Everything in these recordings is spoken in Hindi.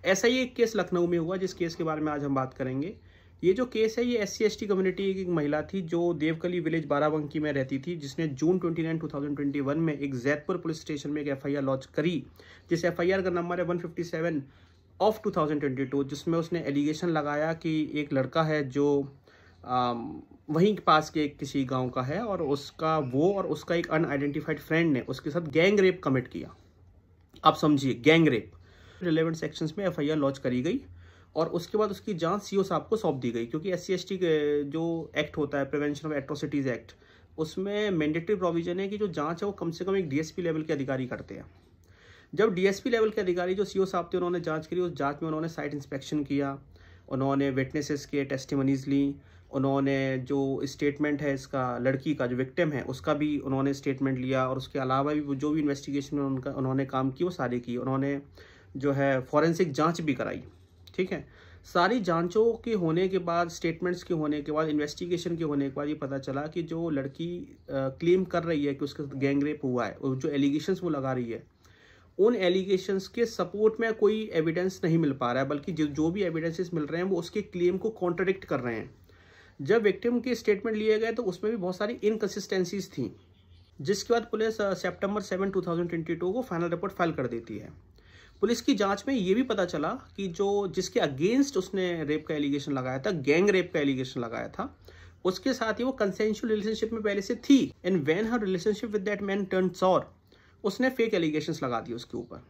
ऐसा ही एक केस लखनऊ में हुआ, जिस केस के बारे में आज हम बात करेंगे। ये जो केस है, ये SC/ST कम्युनिटी की एक महिला थी जो देवकली विलेज बाराबंकी में रहती थी, जिसने जून 29, 2021 में एक जैतपुर पुलिस स्टेशन में एक FIR लॉन्च करी, जिस FIR का नंबर है 157 ऑफ 2022, जिसमें उसने एलिगेशन लगाया कि एक लड़का है जो वहीं के पास के किसी गांव का है और उसका एक अनआइडेंटिफाइड फ्रेंड ने उसके साथ गैंग रेप कमिट किया। आप समझिए, गैंग रेप। रिलेवेंट सेक्शंस में FIR लॉन्च करी गई और उसके बाद उसकी जांच CO साहब को सौंप दी गई, क्योंकि SC/ST जो एक्ट होता है, प्रिवेंशन ऑफ एट्रोसिटीज एक्ट, उसमें मैंडेटरी प्रोविजन है कि जो जांच है वो कम से कम एक DSP लेवल के अधिकारी करते हैं। जब DSP लेवल के अधिकारी जो CO साहब थे, उन्होंने जांच करी, उस जांच में उन्होंने साइट इंस्पेक्शन किया, उन्होंने विटनेसेस के टेस्टिमनीज ली, उन्होंने जो स्टेटमेंट है इसका, लड़की का जो विक्टिम है उसका भी उन्होंने स्टेटमेंट लिया, और उसके अलावा भी जो भी इन्वेस्टिगेशन में उन्होंने काम किए वो सारे किए। उन्होंने जो है फॉरेंसिक जांच भी कराई। ठीक है, सारी जांचों के होने के बाद, स्टेटमेंट्स के होने के बाद, इन्वेस्टिगेशन के होने के बाद ये पता चला कि जो लड़की क्लेम कर रही है कि उसके साथ गैंग रेप हुआ है, और जो एलिगेशंस वो लगा रही है, उन एलिगेशंस के सपोर्ट में कोई एविडेंस नहीं मिल पा रहा है, बल्कि जो भी एविडेंसेस मिल रहे हैं वो उसके क्लेम को कॉन्ट्रडिक्ट कर रहे हैं। जब विक्टिम के स्टेटमेंट लिए गए तो उसमें भी बहुत सारी इनकंसिस्टेंसीज थी, जिसके बाद पुलिस सितंबर 7, 2022 को फाइनल रिपोर्ट फाइल कर देती है। पुलिस की जांच में ये भी पता चला कि जिसके अगेंस्ट उसने रेप का एलिगेशन लगाया था, गैंग रेप का एलिगेशन लगाया था, उसके साथ ही वो कंसेंशुअल रिलेशनशिप में पहले से थी। And when her relationship with that man turned sour, उसने फेक एलिगेशंस लगा दिए उसके ऊपर।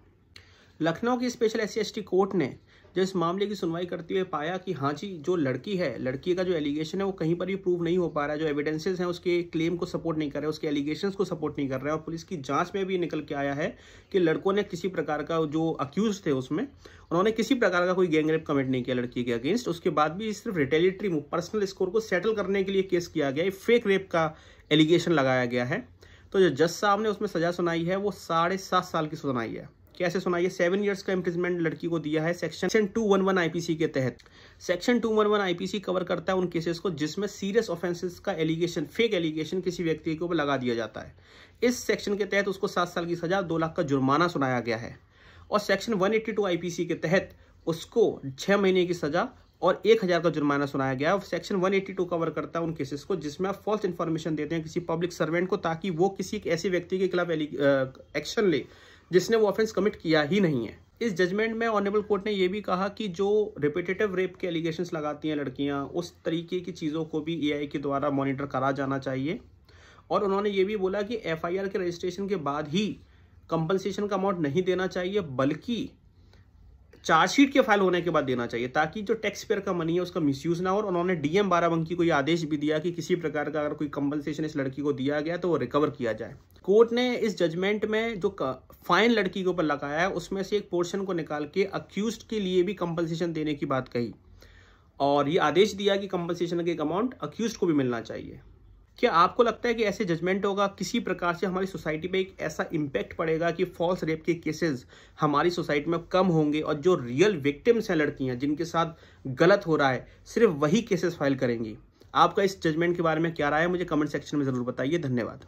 लखनऊ की स्पेशल SC/ST कोर्ट ने जब इस मामले की सुनवाई करते हुए पाया कि हाँ जी, जो लड़की है, लड़की का जो एलिगेशन है वो कहीं पर भी प्रूव नहीं हो पा रहा है, जो एविडेंसेस हैं उसके क्लेम को सपोर्ट नहीं कर रहे, उसके एलिगेशंस को सपोर्ट नहीं कर रहे हैं, और पुलिस की जांच में भी निकल के आया है कि लड़कों ने किसी प्रकार का, जो अक्यूज थे उसमें, उन्होंने किसी प्रकार का कोई गैंग रेप कमिट नहीं किया लड़की के अगेंस्ट। उसके बाद भी सिर्फ रिटेलिटरी पर्सनल स्कोर को सेटल करने के लिए केस किया गया, फेक रेप का एलिगेशन लगाया गया है। तो जो जज साहब ने उसमें सजा सुनाई है वो 7.5 साल की सुनाई है। कैसे सुनाई है? 7 ईयर्स का इम्प्रिजमेंट लड़की को दिया है सेक्शन 211 IPC के तहत। सेक्शन 211 IPC कवर करता है उन केसेस को जिसमें सीरियस ऑफेंसेस का एलिगेशन, फेक एलिगेशन किसी व्यक्ति के ऊपर लगा दिया जाता है। इस सेक्शन के तहत उसको 7 साल की सजा, 2 लाख का जुर्माना सुनाया गया है। और सेक्शन 182 IPC के तहत उसको 6 महीने की सजा और 1000 का जुर्माना सुनाया गया है। सेक्शन 182 कवर करता है उन केसेस को जिसमें आप फॉल्स इन्फॉर्मेशन देते हैं किसी पब्लिक सर्वेंट को, ताकि वो किसी एक ऐसे व्यक्ति के खिलाफ एक्शन ले जिसने वो ऑफेंस कमिट किया ही नहीं है। इस जजमेंट में ऑनरेबल कोर्ट ने यह भी कहा कि जो रिपीटेटिव रेप के एलिगेशंस लगाती हैं लड़कियां, उस तरीके की चीज़ों को भी AI के द्वारा मॉनिटर करा जाना चाहिए। और उन्होंने ये भी बोला कि FIR के रजिस्ट्रेशन के बाद ही कंपनसेशन का अमाउंट नहीं देना चाहिए, बल्कि चार्जशीट के फाइल होने के बाद देना चाहिए, ताकि जो टैक्स पेयर का मनी है उसका मिसयूज ना हो। और उन्होंने DM बाराबंकी को ये आदेश भी दिया कि किसी प्रकार का अगर कोई कंपनसेशन इस लड़की को दिया गया तो वो रिकवर किया जाए। कोर्ट ने इस जजमेंट में जो फाइन लड़की के ऊपर लगाया है उसमें से एक पोर्शन को निकाल के अक्यूज्ड के लिए भी कंपनसेशन देने की बात कही, और ये आदेश दिया कि कंपनसेशन का एक अमाउंट अक्यूज्ड को भी मिलना चाहिए। क्या आपको लगता है कि ऐसे जजमेंट होगा किसी प्रकार से हमारी सोसाइटी पे एक ऐसा इम्पैक्ट पड़ेगा कि फॉल्स रेप के केसेस हमारी सोसाइटी में कम होंगे, और जो रियल विक्टिम्स हैं लड़कियां जिनके साथ गलत हो रहा है, सिर्फ वही केसेस फाइल करेंगी? आपका इस जजमेंट के बारे में क्या राय है, मुझे कमेंट सेक्शन में जरूर बताइए। धन्यवाद।